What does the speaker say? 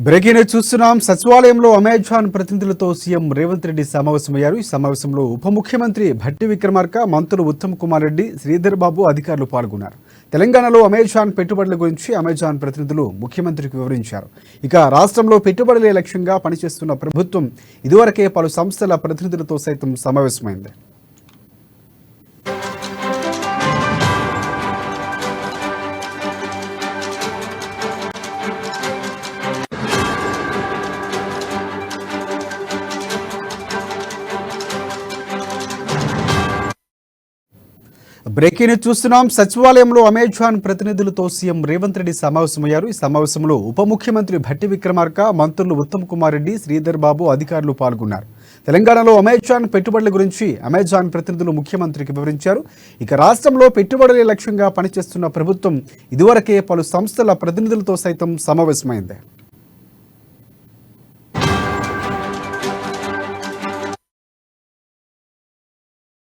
Breaking news చూస్తున్నాం. సచివాలయంలో Amazon ప్రతినిధులతో సీఎం రేవంత్ రెడ్డి సమావేశమయ్యారు. ఈ సమావేశంలో ఉప ముఖ్యమంత్రి భట్టి విక్రమార్క, మంత్రులు ఉత్తమ్ కుమార్ రెడ్డి, శ్రీధర్ బాబు అధికారులు పాల్గొన్నారు. తెలంగాణలో అమెజాన్ పెట్టుబడుల గురించి అమెజాన్ ప్రతినిధులు ముఖ్యమంత్రికి వివరించారు. ఇక రాష్ట్రంలో పెట్టుబడులే లక్ష్యంగా పనిచేస్తున్న ప్రభుత్వం ఇదివరకే పలు సంస్థల ప్రతినిధులతో సైతం సమావేశమైంది. బ్రేకింగ్ న్యూస్ చూస్తున్నాం. సచివాలయంలో అమెజాన్ ప్రతినిధులతో సీఎం రేవంత్ రెడ్డి సమావేశమయ్యారు. ఈ సమావేశంలో ఉప ముఖ్యమంత్రి భట్టి విక్రమార్క, మంత్రులు ఉత్తమ్ కుమార్ రెడ్డి, శ్రీధర్ బాబు అధికారులు పాల్గొన్నారు. తెలంగాణలో అమెజాన్ పెట్టుబడుల గురించి అమెజాన్ ప్రతినిధులు ముఖ్యమంత్రికి వివరించారు. ఇక రాష్ట్రంలో పెట్టుబడులే లక్ష్యంగా పనిచేస్తున్న ప్రభుత్వం ఇదివరకే పలు సంస్థల ప్రతినిధులతో సైతం సమావేశమైంది.